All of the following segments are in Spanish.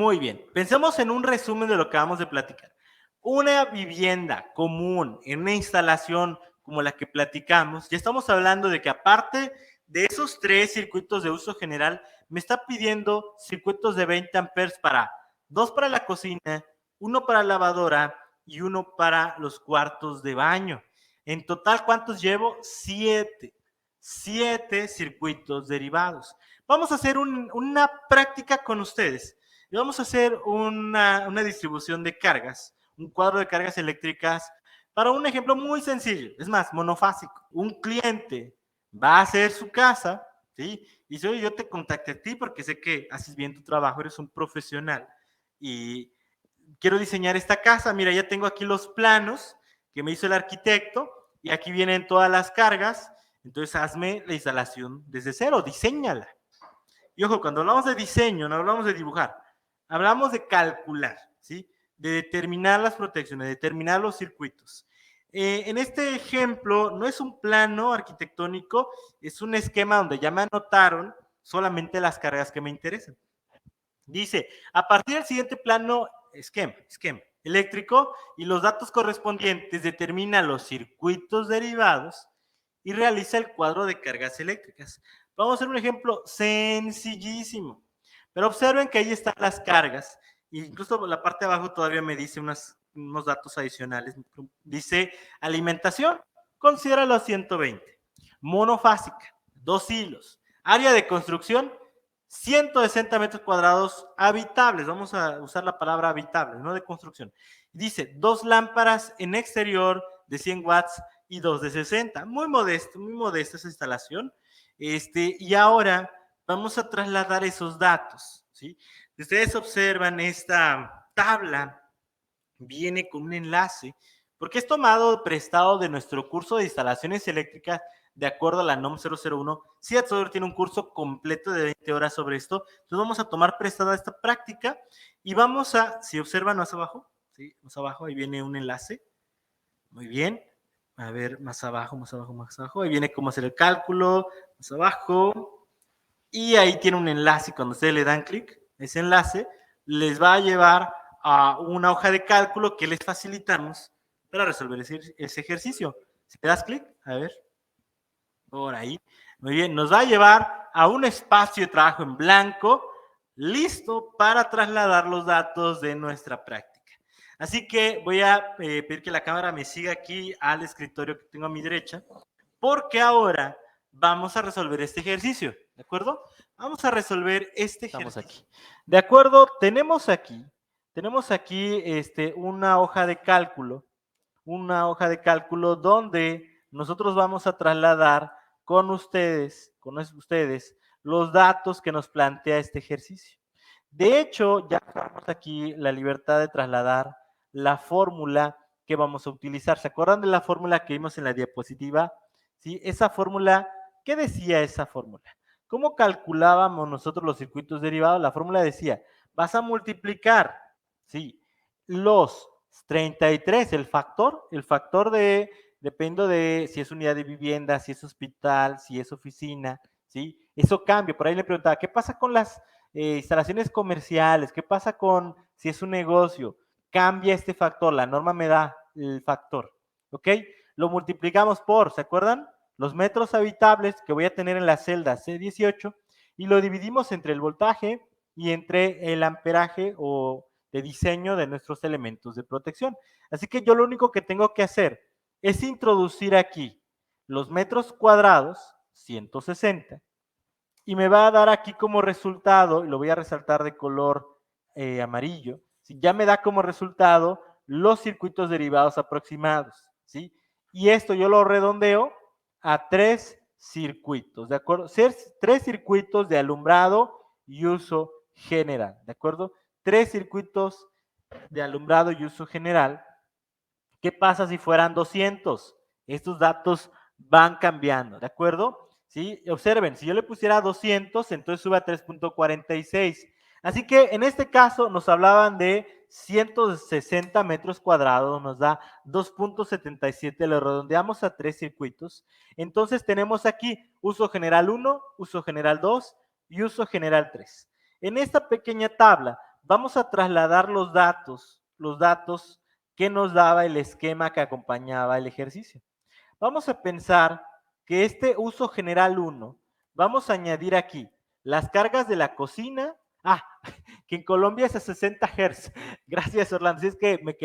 Muy bien, pensemos en un resumen de lo que acabamos de platicar. Una vivienda común en una instalación como la que platicamos, ya estamos hablando de que aparte de esos 3 circuitos de uso general, me está pidiendo circuitos de 20 amperes para 2 para la cocina, 1 para la lavadora y 1 para los cuartos de baño. En total, ¿cuántos llevo? 7. 7 circuitos derivados. Vamos a hacer una práctica con ustedes. Y vamos a hacer una distribución de cargas, un cuadro de cargas eléctricas para un ejemplo muy sencillo, es más, monofásico. Un cliente va a hacer su casa, ¿sí? Y dice, oye, yo te contacté a ti porque sé que haces bien tu trabajo, eres un profesional y quiero diseñar esta casa. Mira, ya tengo aquí los planos que me hizo el arquitecto y aquí vienen todas las cargas. Entonces, hazme la instalación desde cero, diséñala. Y ojo, cuando hablamos de diseño, no hablamos de dibujar, hablamos de calcular, ¿sí? De determinar las protecciones, de determinar los circuitos. En este ejemplo, no es un plano arquitectónico, es un esquema donde ya me anotaron solamente las cargas que me interesan. Dice, a partir del siguiente plano, esquema eléctrico y los datos correspondientes, determina los circuitos derivados y realiza el cuadro de cargas eléctricas. Vamos a hacer un ejemplo sencillísimo, pero observen que ahí están las cargas, e incluso la parte de abajo todavía me dice unos datos adicionales. Dice alimentación, considéralo a 120, monofásica, 2 hilos, área de construcción, 160 metros cuadrados habitables, vamos a usar la palabra habitables, no de construcción. Dice, 2 lámparas en exterior de 100 watts y 2 de 60. Muy modesta esa instalación. Y ahora vamos a trasladar esos datos, ¿sí? Ustedes observan esta tabla, viene con un enlace, porque es tomado prestado de nuestro curso de instalaciones eléctricas de acuerdo a la NOM 001. CIAT Software tiene un curso completo de 20 horas sobre esto, entonces vamos a tomar prestada esta práctica y vamos a, si observan más abajo, ¿sí? Más abajo, ahí viene un enlace, muy bien, a ver, más abajo, ahí viene cómo hacer el cálculo, más abajo, y ahí tiene un enlace, cuando ustedes le dan clic, ese enlace les va a llevar a una hoja de cálculo que les facilitamos para resolver ese ejercicio. Si le das clic, a ver, por ahí, muy bien, nos va a llevar a un espacio de trabajo en blanco, listo para trasladar los datos de nuestra práctica. Así que voy a pedir que la cámara me siga aquí al escritorio que tengo a mi derecha, porque ahora vamos a resolver este ejercicio, ¿de acuerdo? Vamos a resolver este ejercicio. Estamos aquí. De acuerdo, tenemos aquí una hoja de cálculo, donde nosotros vamos a trasladar con ustedes, los datos que nos plantea este ejercicio. De hecho, ya tenemos aquí la libertad de trasladar la fórmula que vamos a utilizar. ¿Se acuerdan de la fórmula que vimos en la diapositiva? ¿Sí? Esa fórmula, ¿qué decía esa fórmula? ¿Cómo calculábamos nosotros los circuitos derivados? La fórmula decía, vas a multiplicar, ¿sí? Los 33, el factor de, dependo de si es unidad de vivienda, si es hospital, si es oficina, ¿sí? Eso cambia. Por ahí le preguntaba, ¿qué pasa con las instalaciones comerciales? ¿Qué pasa con si es un negocio? Cambia este factor, la norma me da el factor, ¿ok? Lo multiplicamos por, ¿se acuerdan? Los metros habitables que voy a tener en la celda C18 y lo dividimos entre el voltaje y entre el amperaje o de diseño de nuestros elementos de protección. Así que yo lo único que tengo que hacer es introducir aquí los metros cuadrados, 160, y me va a dar aquí como resultado, y lo voy a resaltar de color amarillo, ¿sí? Ya me da como resultado los circuitos derivados aproximados, ¿sí? Y esto yo lo redondeo a 3 circuitos, ¿de acuerdo? 3 circuitos de alumbrado y uso general, ¿de acuerdo? 3 circuitos de alumbrado y uso general. ¿Qué pasa si fueran 200? Estos datos van cambiando, ¿de acuerdo? ¿Sí? Observen, si yo le pusiera 200, entonces sube a 3.46. Así que en este caso nos hablaban de 160 metros cuadrados, nos da 2.77, lo redondeamos a 3 circuitos. Entonces tenemos aquí uso general 1, uso general 2 y uso general 3. En esta pequeña tabla vamos a trasladar los datos que nos daba el esquema que acompañaba el ejercicio. Vamos a pensar que este uso general 1, vamos a añadir aquí las cargas de la cocina, que en Colombia es a 60 Hz. Gracias, Orlando. Si es que me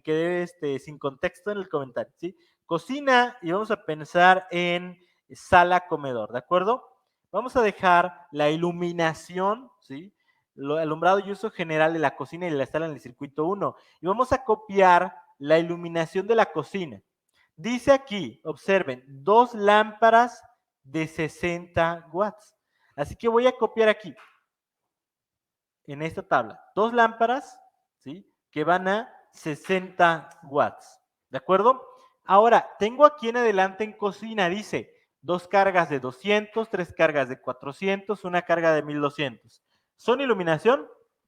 quedé sin contexto en el comentario, ¿sí? Cocina y vamos a pensar en sala comedor, ¿de acuerdo? Vamos a dejar la iluminación, ¿sí? Lo alumbrado y uso general de la cocina y de la sala en el circuito 1. Y vamos a copiar la iluminación de la cocina. Dice aquí, observen, 2 lámparas de 60 watts. Así que voy a copiar aquí, en esta tabla, 2 lámparas, ¿sí? Que van a 60 watts. ¿De acuerdo? Ahora, tengo aquí en adelante en cocina, dice, 2 cargas de 200, 3 cargas de 400, una carga de 1200. ¿Son iluminación?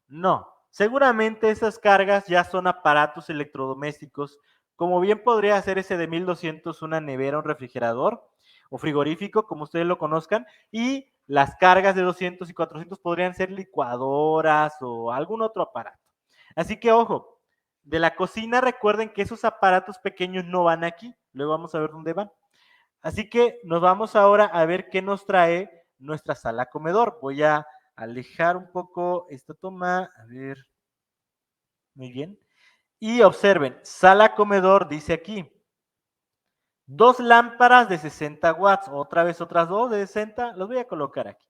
No. Seguramente esas cargas ya son aparatos electrodomésticos, como bien podría ser ese de 1200, una nevera, un refrigerador o frigorífico, como ustedes lo conozcan, y las cargas de 200 y 400 podrían ser licuadoras o algún otro aparato. Así que ojo, de la cocina recuerden que esos aparatos pequeños no van aquí, luego vamos a ver dónde van. Así que nos vamos ahora a ver qué nos trae nuestra sala comedor. Voy a alejar un poco esta toma, a ver, muy bien. Y observen, sala comedor dice aquí, 2 lámparas de 60 watts, otra vez otras 2 de 60, los voy a colocar aquí.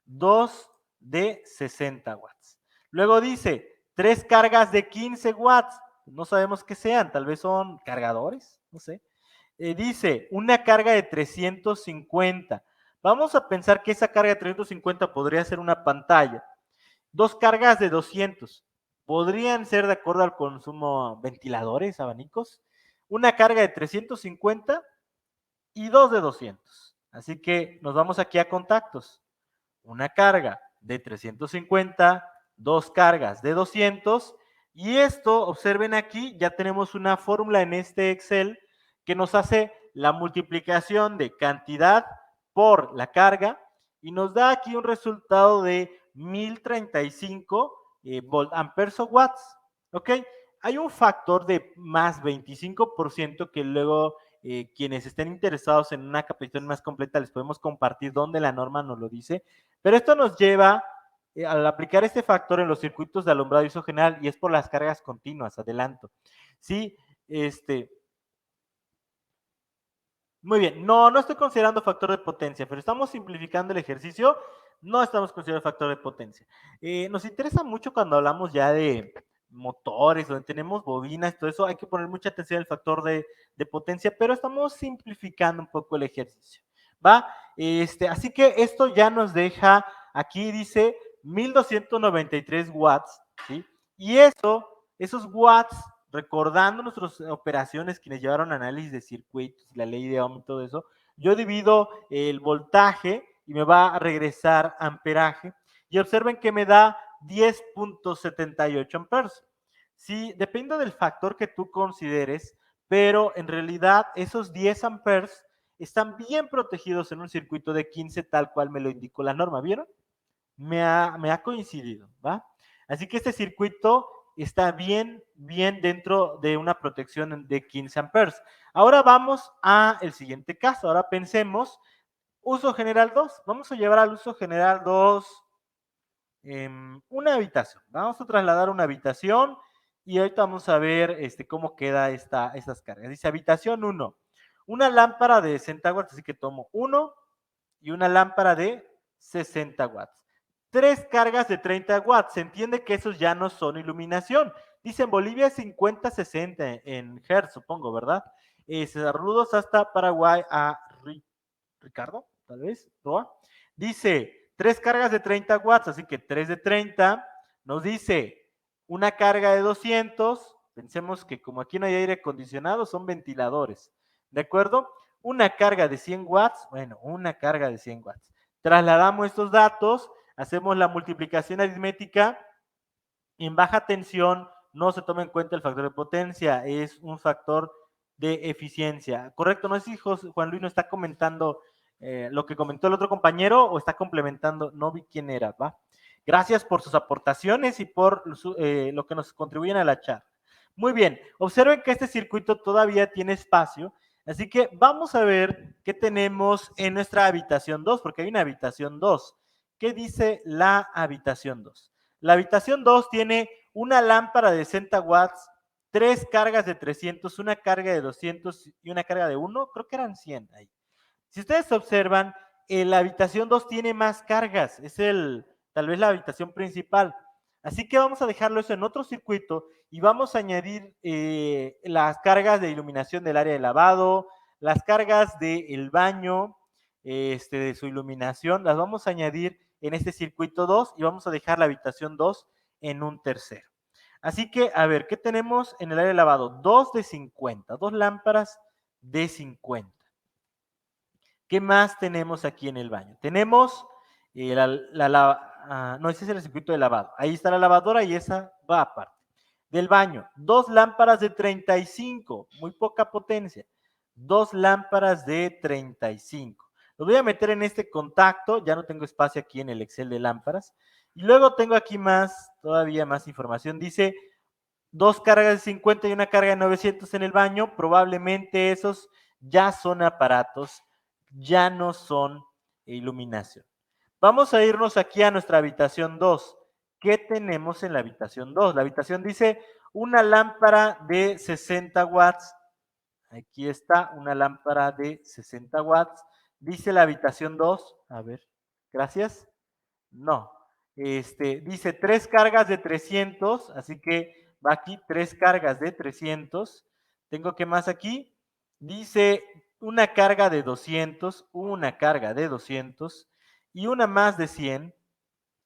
2 de 60 watts. Luego dice, 3 cargas de 15 watts, no sabemos qué sean, tal vez son cargadores, no sé. Dice, una carga de 350. Vamos a pensar que esa carga de 350 podría ser una pantalla. 2 cargas de 200. Podrían ser de acuerdo al consumo ventiladores, abanicos. Una carga de 350 y 2 de 200. Así que nos vamos aquí a contactos. Una carga de 350, 2 cargas de 200. Y esto, observen aquí, ya tenemos una fórmula en este Excel que nos hace la multiplicación de cantidad por la carga y nos da aquí un resultado de 1035 amperes o watts. ¿Ok? Hay un factor de más 25% que luego quienes estén interesados en una capacitación más completa les podemos compartir donde la norma nos lo dice, pero esto nos lleva al aplicar este factor en los circuitos de alumbrado y uso general y es por las cargas continuas, adelanto. Sí, muy bien, no estoy considerando factor de potencia, pero estamos simplificando el ejercicio, no estamos considerando factor de potencia. Nos interesa mucho cuando hablamos ya de motores, donde tenemos bobinas, todo eso, hay que poner mucha atención al factor de potencia, pero estamos simplificando un poco el ejercicio, ¿va? Así que esto ya nos deja, aquí dice 1293 watts, ¿sí? Y esos watts recordando nuestras operaciones, quienes llevaron análisis de circuitos, la ley de Ohm y todo eso, yo divido el voltaje y me va a regresar amperaje. Y observen que me da 10.78 amperes. Sí, depende del factor que tú consideres, pero en realidad esos 10 amperes están bien protegidos en un circuito de 15 tal cual me lo indicó la norma, ¿vieron? Me ha coincidido, ¿va? Así que este circuito está bien dentro de una protección de 15 amperes. Ahora vamos al siguiente caso. Ahora pensemos, uso general 2. Vamos a llevar al uso general 2 una habitación. Vamos a trasladar una habitación y ahorita vamos a ver cómo queda estas cargas. Dice habitación 1. Una lámpara de 60 watts, así que tomo 1 y una lámpara de 60 watts. 3 cargas de 30 watts. Se entiende que esos ya no son iluminación. Dice en Bolivia 50-60 en Hertz, supongo, ¿verdad? Saludos hasta Paraguay a Ricardo, tal vez, Roa. Dice 3 cargas de 30 watts, así que 3 de 30. Nos dice una carga de 200. Pensemos que como aquí no hay aire acondicionado, son ventiladores. ¿De acuerdo? Una carga de 100 watts, bueno, una carga de 100 watts. Trasladamos estos datos, hacemos la multiplicación aritmética. En baja tensión no se toma en cuenta el factor de potencia, es un factor de eficiencia. ¿Correcto? No sé si Juan Luis no está comentando lo que comentó el otro compañero o está complementando, no vi quién era, ¿va? Gracias por sus aportaciones y por lo que nos contribuyen a la charla. Muy bien, observen que este circuito todavía tiene espacio, así que vamos a ver qué tenemos en nuestra habitación 2, porque hay una habitación 2. ¿Qué dice la habitación 2? La habitación 2 tiene una lámpara de 60 watts, 3 cargas de 300, una carga de 200 y una carga de 1, creo que eran 100 ahí. Si ustedes observan, la habitación 2 tiene más cargas, es tal vez la habitación principal. Así que vamos a dejarlo eso en otro circuito y vamos a añadir las cargas de iluminación del área de lavado, las cargas del baño, de su iluminación, las vamos a añadir en este circuito 2 y vamos a dejar la habitación 2 en un tercero. Así que, a ver, ¿qué tenemos en el área de lavado? 2 de 50, 2 lámparas de 50. ¿Qué más tenemos aquí en el baño? Tenemos no, ese es el circuito de lavado. Ahí está la lavadora y esa va aparte. Del baño, 2 lámparas de 35, muy poca potencia. 2 lámparas de 35. Los voy a meter en este contacto, ya no tengo espacio aquí en el Excel de lámparas. Y luego tengo aquí todavía más información. Dice 2 cargas de 50 y una carga de 900 en el baño. Probablemente esos ya son aparatos, ya no son iluminación. Vamos a irnos aquí a nuestra habitación 2. ¿Qué tenemos en la habitación 2? La habitación dice una lámpara de 60 watts. Aquí está una lámpara de 60 watts. Dice la habitación 2. A ver, gracias. No. Dice 3 cargas de 300, así que va aquí 3 cargas de 300. Tengo que más aquí. Dice una carga de 200, una carga de 200 y una más de 100.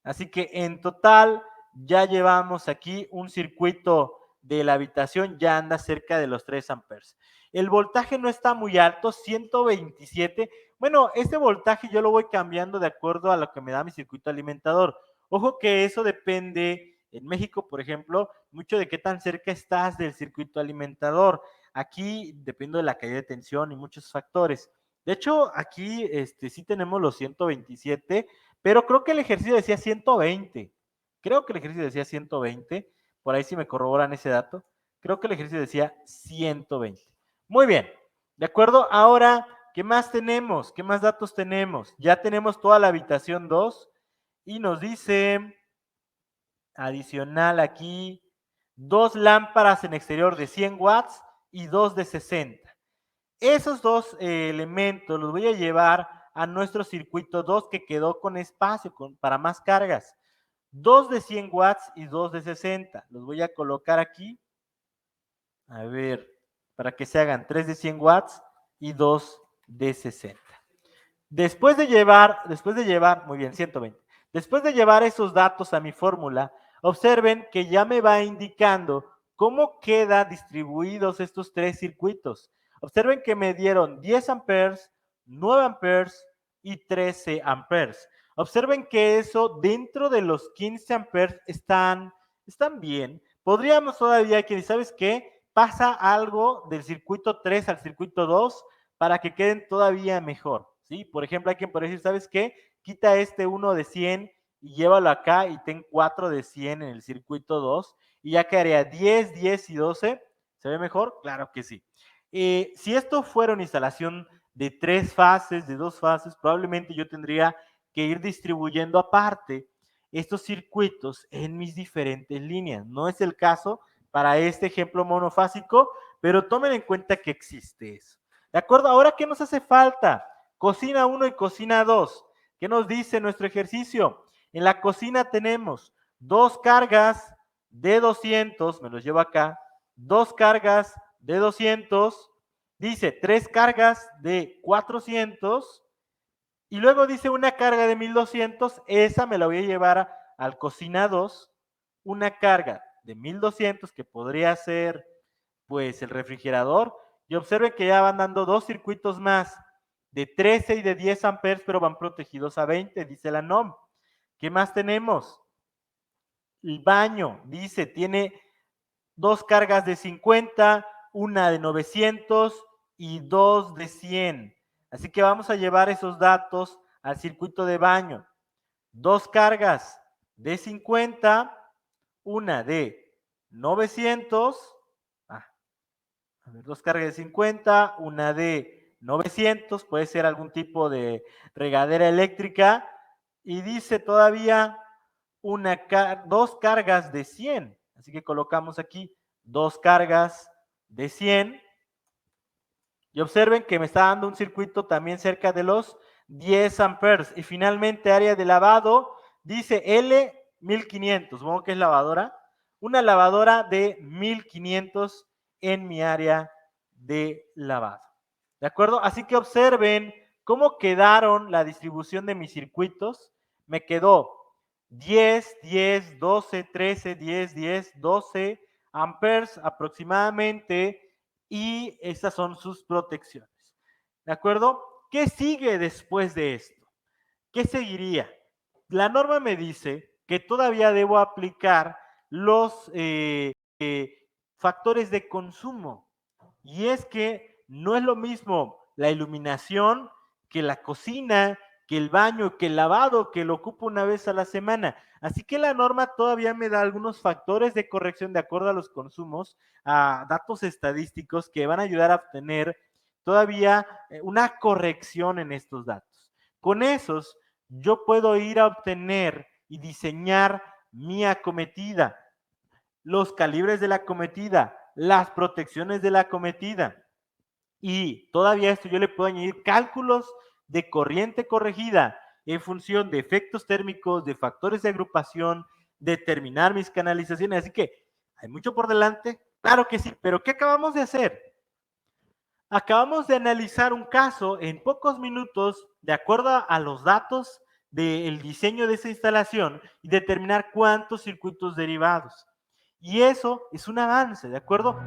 Así que en total ya llevamos aquí un circuito de la habitación, ya anda cerca de los 3 amperes. El voltaje no está muy alto, 127. Bueno, este voltaje yo lo voy cambiando de acuerdo a lo que me da mi circuito alimentador. Ojo que eso depende, en México, por ejemplo, mucho de qué tan cerca estás del circuito alimentador. Aquí depende de la caída de tensión y muchos factores. De hecho, aquí sí tenemos los 127, pero creo que el ejercicio decía 120. Creo que el ejercicio decía 120. Por ahí si me corroboran ese dato. Creo que el ejercicio decía 120. Muy bien. De acuerdo. Ahora, ¿qué más tenemos? ¿Qué más datos tenemos? Ya tenemos toda la habitación 2 y nos dice adicional aquí 2 lámparas en exterior de 100 watts y 2 de 60. Esos dos elementos los voy a llevar a nuestro circuito 2 que quedó con espacio para más cargas. 2 de 100 watts y 2 de 60. Los voy a colocar aquí. A ver, para que se hagan 3 de 100 watts y 2 de 60. Después de llevar, muy bien, 120. Después de llevar esos datos a mi fórmula, observen que ya me va indicando cómo quedan distribuidos estos 3 circuitos. Observen que me dieron 10 amperes, 9 amperes y 13 amperes. Observen que eso dentro de los 15 amperes están bien. Podríamos todavía que, ¿sabes qué? Pasa algo del circuito 3 al circuito 2 para que queden todavía mejor, ¿sí? Por ejemplo, hay quien puede decir, ¿sabes qué? Quita este 1 de 100 y llévalo acá y ten 4 de 100 en el circuito 2 y ya quedaría 10, 10 y 12. ¿Se ve mejor? Claro que sí. Si esto fuera una instalación de 3 fases, de 2 fases, probablemente yo tendría que ir distribuyendo aparte estos circuitos en mis diferentes líneas. No es el caso para este ejemplo monofásico, pero tomen en cuenta que existe eso. ¿De acuerdo? Ahora, ¿qué nos hace falta? Cocina 1 y cocina 2. ¿Qué nos dice nuestro ejercicio? En la cocina tenemos 2 cargas de 200, me los llevo acá, 2 cargas de 200, dice 3 cargas de 400 y luego dice una carga de 1200, esa me la voy a llevar al cocina 2, una carga de 1200 que podría ser pues el refrigerador, y observen que ya van dando 2 circuitos más de 13 y de 10 amperes, pero van protegidos a 20, dice la NOM. ¿Qué más tenemos? El baño, dice, tiene 2 cargas de 50, una de 900 y 2 de 100. Así que vamos a llevar esos datos al circuito de baño. 2 cargas de 50, una de 900, a ver, dos cargas de 50, una de 900, puede ser algún tipo de regadera eléctrica, y dice todavía dos cargas de 100, así que colocamos aquí dos cargas de 100, y observen que me está dando un circuito también cerca de los 10 amperes, y finalmente área de lavado, dice L1500, supongo que es lavadora, una lavadora de 1500 en mi área de lavado. ¿De acuerdo? Así que observen cómo quedaron la distribución de mis circuitos. Me quedó 10, 10, 12, 13, 10, 10, 12 amperes aproximadamente, y estas son sus protecciones. ¿De acuerdo? ¿Qué sigue después de esto? ¿Qué seguiría? La norma me dice que todavía debo aplicar los factores de consumo. Y es que no es lo mismo la iluminación que la cocina, que el baño, que el lavado, que lo ocupo una vez a la semana. Así que la norma todavía me da algunos factores de corrección de acuerdo a los consumos, a datos estadísticos que van a ayudar a obtener todavía una corrección en estos datos. Con esos, yo puedo ir a obtener y diseñar mi acometida, los calibres de la acometida, las protecciones de la acometida. Y todavía esto yo le puedo añadir cálculos de corriente corregida en función de efectos térmicos, de factores de agrupación, determinar mis canalizaciones. Así que hay mucho por delante, claro que sí, pero ¿qué acabamos de hacer? Acabamos de analizar un caso en pocos minutos de acuerdo a los datos del diseño de esa instalación y determinar cuántos circuitos derivados. Y eso es un avance, ¿de acuerdo?